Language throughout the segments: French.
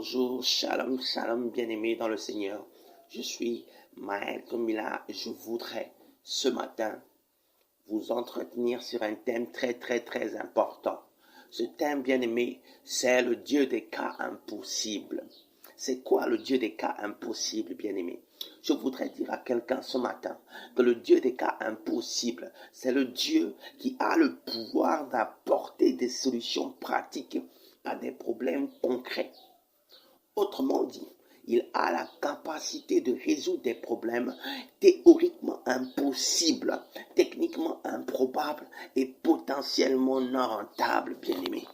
Bonjour, shalom, shalom, bien-aimés dans le Seigneur. Je suis Maître Mila. Je voudrais ce matin vous entretenir sur un thème très important. Ce thème, bien-aimé, c'est le Dieu des cas impossibles. C'est quoi le Dieu des cas impossibles, bien-aimé? Je voudrais dire à quelqu'un ce matin que le Dieu des cas impossibles, c'est le Dieu qui a le pouvoir d'apporter des solutions pratiques à des problèmes concrets. Autrement dit, il a la capacité de résoudre des problèmes théoriquement impossibles, techniquement improbables et potentiellement non rentables, bien-aimés.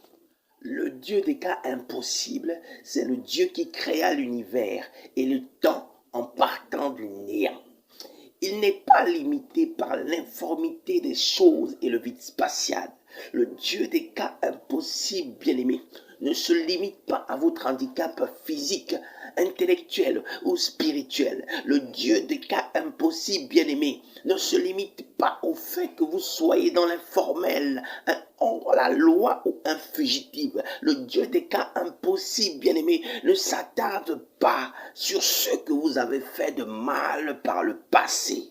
Le Dieu des cas impossibles, c'est le Dieu qui créa l'univers et le temps en partant du néant. Il n'est pas limité par l'informité des choses et le vide spatial. Le Dieu des cas impossibles, bien-aimés, ne se limite pas à votre handicap physique, intellectuel ou spirituel. Le Dieu des cas impossibles, bien-aimés, ne se limite pas au fait que vous soyez dans l'informel, un hors-la-loi ou un fugitif. Le Dieu des cas impossibles, bien-aimés, ne s'attarde pas sur ce que vous avez fait de mal par le passé.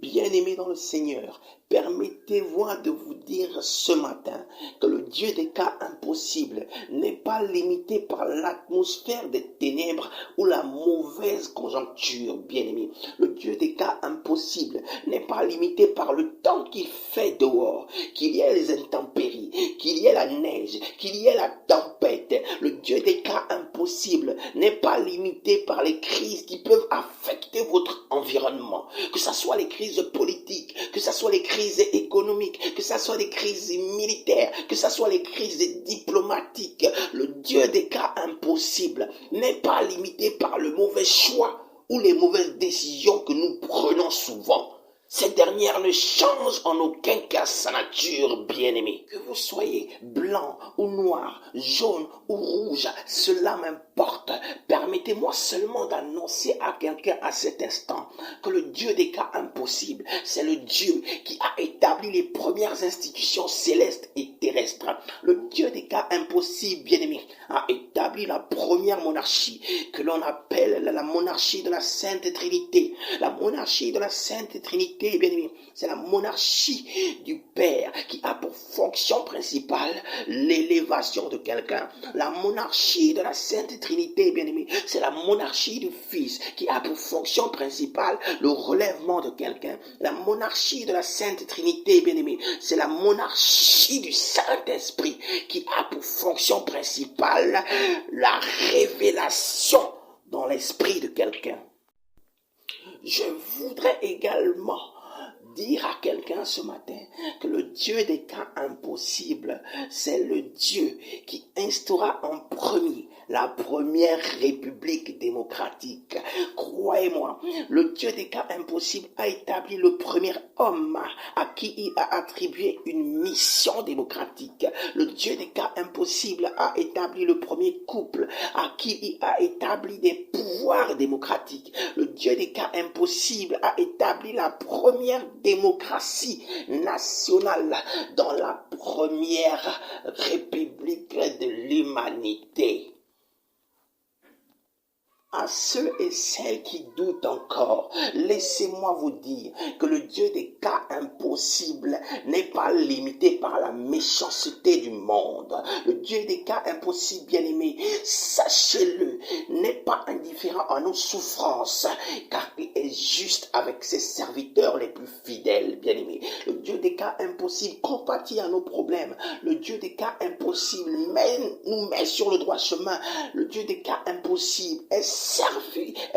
Bien-aimés dans le Seigneur, permettez-moi de vous dire ce matin que le Dieu des cas impossibles n'est pas limité par l'atmosphère des ténèbres ou la mauvaise conjoncture, bien-aimés. Le Dieu des cas impossibles n'est pas limité par le temps qu'il fait dehors, qu'il y ait les intempéries, qu'il y ait la neige, qu'il y ait la tempête. Le Dieu des cas impossibles n'est pas limité par les crises qui peuvent affecter votre environnement, que ce soit les crises politiques, que ce soit les crises économiques, que ce soit les crises militaires, que ce soit les crises diplomatiques. Le Dieu des cas impossibles n'est pas limité par le mauvais choix ou les mauvaises décisions que nous prenons souvent. Ces dernières ne changent en aucun cas sa nature, bien-aimée. Que vous soyez blanc ou noir, jaune ou rouge, cela m'importe. Permettez-moi seulement d'annoncer à quelqu'un à cet instant que le Dieu des cas impossibles, c'est le Dieu qui a établi les premières institutions célestes et terrestres. Le Dieu des cas impossibles, bien-aimé, a établi la première monarchie que l'on appelle la monarchie de la Sainte Trinité. La monarchie de la Sainte Trinité, bien-aimé, c'est la monarchie du Père qui a pour fonction principale l'élévation de quelqu'un. La monarchie de la Sainte Trinité, bien-aimé, c'est la monarchie du Fils qui a pour fonction principale le relèvement de quelqu'un. La monarchie de la Sainte Trinité, bien-aimé, c'est la monarchie du Saint-Esprit qui a pour fonction principale la révélation dans l'esprit de quelqu'un. Je voudrais également dire à quelqu'un ce matin que le Dieu des cas impossibles, c'est le Dieu qui instaura en premier la première république démocratique. Croyez-moi, le Dieu des cas impossibles a établi le premier homme à qui il a attribué une mission démocratique. Le Dieu des cas impossibles a établi le premier couple à qui il a établi des pouvoirs démocratiques. Le Dieu des cas impossibles a établi la première démocratie nationale dans la première république de l'humanité. À ceux et celles qui doutent encore, laissez-moi vous dire que le Dieu des cas impossibles n'est pas limité par la méchanceté du monde. Le Dieu des cas impossibles, bien-aimés, sachez-le, n'est pas indifférent à nos souffrances, car il est juste avec ses serviteurs les plus fidèles, bien-aimés. Le Dieu des cas impossibles compatit à nos problèmes. Le Dieu des cas impossibles nous met sur le droit chemin. Le Dieu des cas impossibles est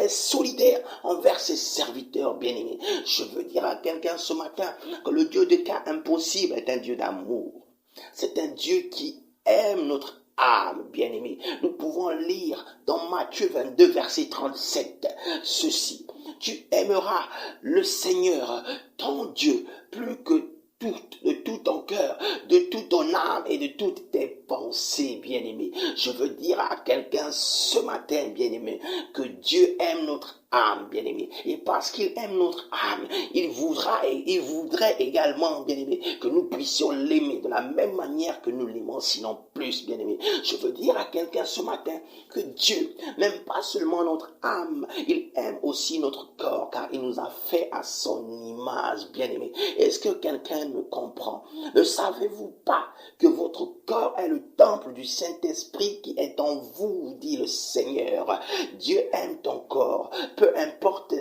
solidaire envers ses serviteurs bien-aimés. Je veux dire à quelqu'un ce matin que le Dieu des cas impossibles est un Dieu d'amour. C'est un Dieu qui aime notre âme, bien-aimé. Nous pouvons lire dans Matthieu 22, verset 37, ceci. Tu aimeras le Seigneur, ton Dieu, plus que de tout ton cœur, de toute ton âme et de toutes tes pensées, bien-aimé. Je veux dire à quelqu'un ce matin, bien-aimé, que Dieu aime notre âme, bien-aimé. Et parce qu'il aime notre âme, il voudrait également, bien-aimé, que nous puissions l'aimer de la même manière que nous l'aimons, sinon plus, bien-aimé. Je veux dire à quelqu'un ce matin que Dieu n'aime pas seulement notre âme, il aime aussi notre corps, car il nous a fait à son image, bien-aimé. Est-ce que quelqu'un me comprend? Ne savez-vous pas que votre corps est le temple du Saint-Esprit qui est en vous, dit le Seigneur? Dieu aime ton corps, peu importe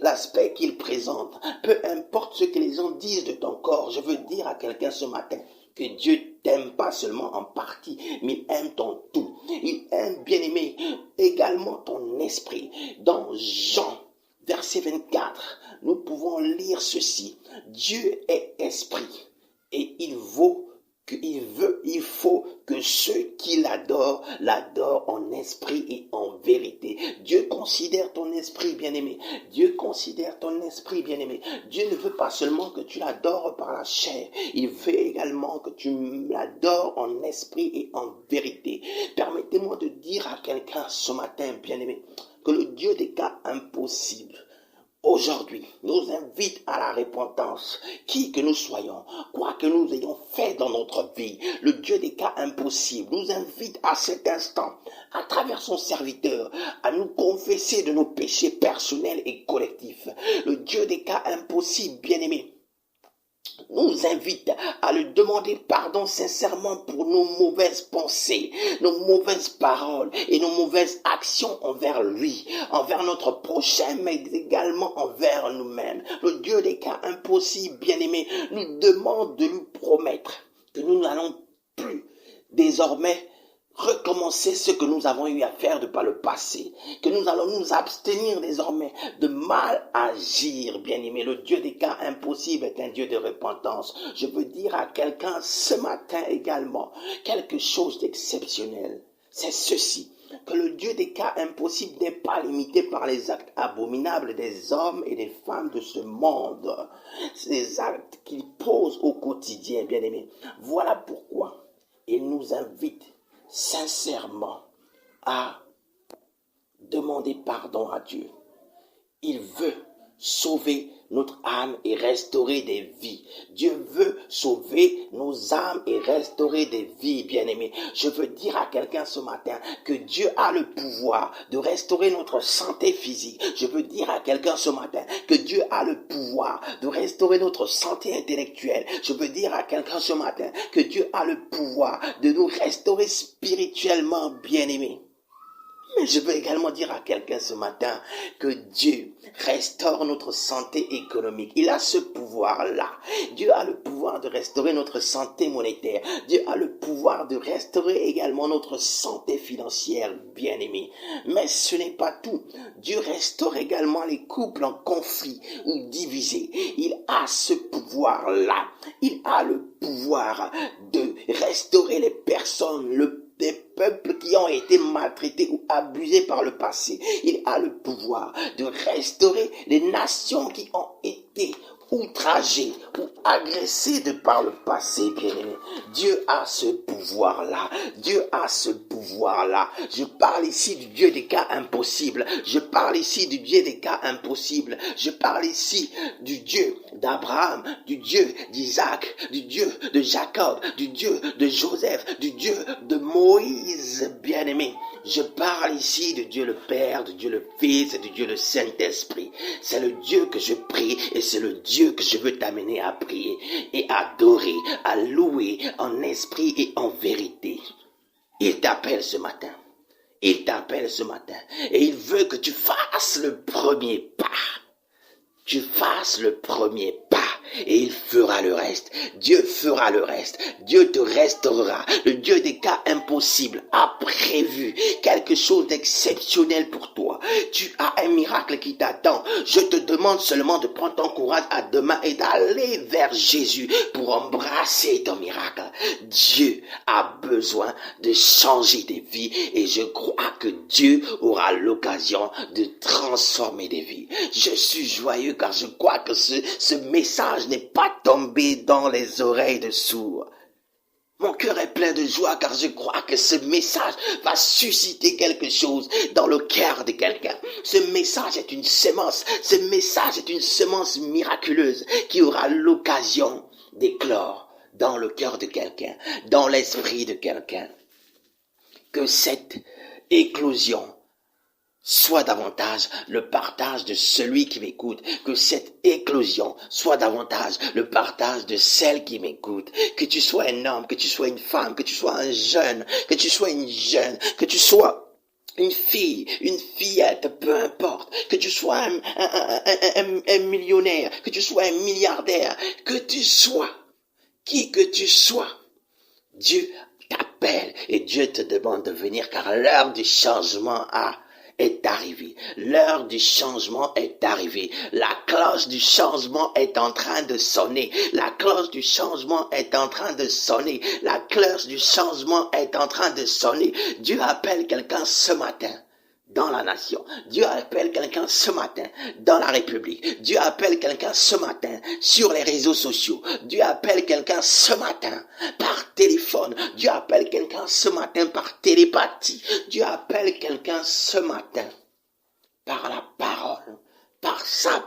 l'aspect qu'il présente, peu importe ce que les gens disent de ton corps. Je veux dire à quelqu'un ce matin que Dieu t'aime pas seulement en partie, mais il aime ton tout. Il aime, bien-aimé, également ton esprit. Dans Jean, verset 24, nous pouvons lire ceci. Dieu est esprit et il faut que ceux qui l'adorent en esprit et en vérité. Dieu considère ton esprit, bien-aimé. Dieu considère ton esprit, bien-aimé. Dieu ne veut pas seulement que tu l'adores par la chair. Il veut également que tu l'adores en esprit et en vérité. Permettez-moi de dire à quelqu'un ce matin, bien-aimé, que le Dieu des cas impossibles aujourd'hui nous invite à la repentance. Qui que nous soyons, quoi que nous ayons fait dans notre vie, le Dieu des cas impossibles nous invite à cet instant, à travers son serviteur, à nous confesser de nos péchés personnels et collectifs. Le Dieu des cas impossibles, bien-aimés, nous invite à lui demander pardon sincèrement pour nos mauvaises pensées, nos mauvaises paroles et nos mauvaises actions envers lui, envers notre prochain, mais également envers nous-mêmes. Le Dieu des cas impossibles, bien-aimés, nous demande de lui promettre que nous n'allons plus désormais recommencer ce que nous avons eu à faire de par le passé, que nous allons nous abstenir désormais de mal agir, bien-aimé. Le Dieu des cas impossibles est un Dieu de repentance. Je veux dire à quelqu'un ce matin également quelque chose d'exceptionnel. C'est ceci, que le Dieu des cas impossibles n'est pas limité par les actes abominables des hommes et des femmes de ce monde. Ces actes qu'il pose au quotidien, bien-aimé. Voilà pourquoi il nous invite sincèrement à demander pardon à Dieu. Il veut sauver notre âme et restaurer des vies. Dieu veut sauver nos âmes et restaurer des vies, bien-aimés. Je veux dire à quelqu'un ce matin que Dieu a le pouvoir de restaurer notre santé physique. Je veux dire à quelqu'un ce matin que Dieu a le pouvoir de restaurer notre santé intellectuelle. Je veux dire à quelqu'un ce matin que Dieu a le pouvoir de nous restaurer spirituellement, bien-aimés. Mais je veux également dire à quelqu'un ce matin que Dieu restaure notre santé économique. Il a ce pouvoir-là. Dieu a le pouvoir de restaurer notre santé monétaire. Dieu a le pouvoir de restaurer également notre santé financière, bien-aimé. Mais ce n'est pas tout. Dieu restaure également les couples en conflit ou divisés. Il a ce pouvoir-là. Il a le pouvoir de restaurer les personnes, des peuples qui ont été maltraités ou abusés par le passé. Il a le pouvoir de restaurer les nations qui ont été outragées ou agressées de par le passé, bien-aimé. Dieu a ce pouvoir-là. Dieu a ce pouvoir-là. Je parle ici du Dieu des cas impossibles. Je parle ici du Dieu des cas impossibles. Je parle ici du Dieu d'Abraham, du Dieu d'Isaac, du Dieu de Jacob, du Dieu de Joseph, du Dieu de Moïse, bien-aimé. Je parle ici de Dieu le Père, de Dieu le Fils et de Dieu le Saint-Esprit. C'est le Dieu que je prie et c'est le Dieu que je veux t'amener à prier et adorer, à louer en esprit et en vérité. Il t'appelle ce matin. Il t'appelle ce matin et il veut que tu fasses le premier pas. Tu fasses le premier pas et il fera le reste. Dieu fera le reste. Dieu te restaurera. Le Dieu des cas impossibles a prévu quelque chose d'exceptionnel pour toi. Tu as un miracle qui t'attend. Je te demande seulement de prendre ton courage à deux mains et d'aller vers Jésus pour embrasser ton miracle. Dieu a besoin de changer des vies et je crois que Dieu aura l'occasion de transformer des vies. Je suis joyeux car je crois que ce message n'est pas tombé dans les oreilles de sourds. Mon cœur est plein de joie car je crois que ce message va susciter quelque chose dans le cœur de quelqu'un. Ce message est une semence. Ce message est une semence miraculeuse qui aura l'occasion d'éclore dans le cœur de quelqu'un, dans l'esprit de quelqu'un. Que cette éclosion soit davantage le partage de celui qui m'écoute, que cette éclosion soit davantage le partage de celle qui m'écoute, que tu sois un homme, que tu sois une femme, que tu sois un jeune, que tu sois une jeune, que tu sois une fille, une fillette, peu importe, que tu sois un millionnaire, que tu sois un milliardaire, que tu sois, qui que tu sois, Dieu t'appelle et Dieu te demande de venir car l'heure du changement est arrivée. L'heure du changement est arrivée. La cloche du changement est en train de sonner. La cloche du changement est en train de sonner. La cloche du changement est en train de sonner. Dieu appelle quelqu'un ce matin dans la nation. Dieu appelle quelqu'un ce matin dans la République. Dieu appelle quelqu'un ce matin sur les réseaux sociaux. Dieu appelle quelqu'un ce matin par téléphone. Dieu appelle quelqu'un ce matin par télépathie. Dieu appelle quelqu'un ce matin par la parole, par sa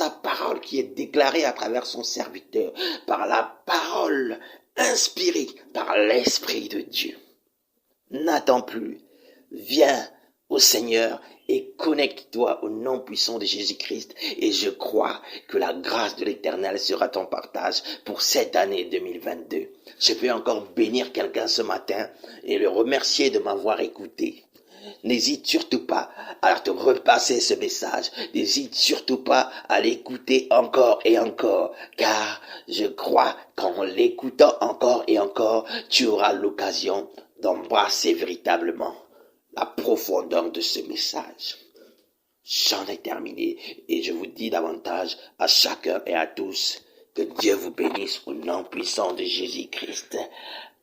parole qui est déclarée à travers son serviteur, par la parole inspirée par l'Esprit de Dieu. N'attends plus. Viens au Seigneur et connecte-toi au nom puissant de Jésus-Christ et je crois que la grâce de l'Éternel sera ton partage pour cette année 2022. Je peux encore bénir quelqu'un ce matin et le remercier de m'avoir écouté. N'hésite surtout pas à te repasser ce message. N'hésite surtout pas à l'écouter encore et encore, car je crois qu'en l'écoutant encore et encore, tu auras l'occasion d'embrasser véritablement la profondeur de ce message. J'en ai terminé et je vous dis davantage à chacun et à tous que Dieu vous bénisse au nom puissant de Jésus-Christ.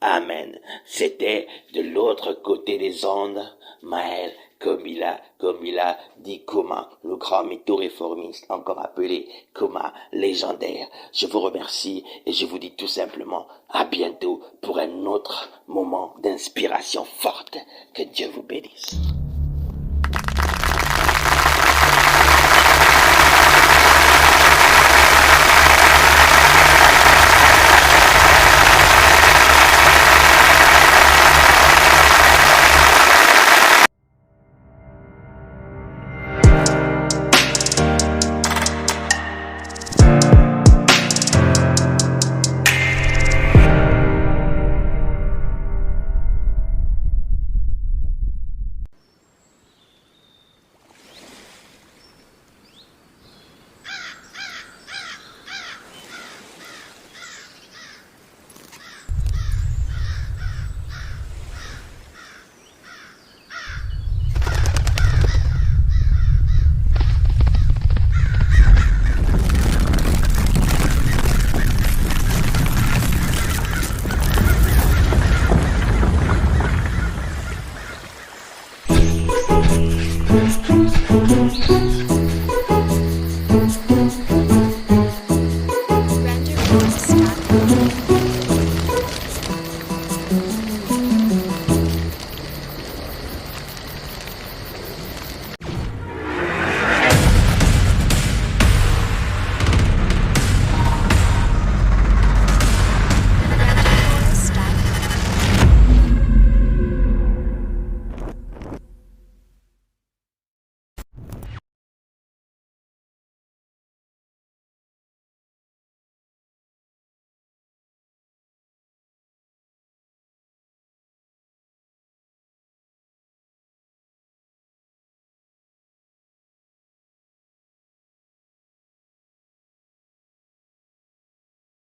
Amen. C'était de l'autre côté des ondes, Maël Komila dit Koma, le grand mytho réformiste, encore appelé Koma légendaire. Je vous remercie et je vous dis tout simplement à bientôt pour un autre moment d'inspiration forte. Que Dieu vous bénisse. Render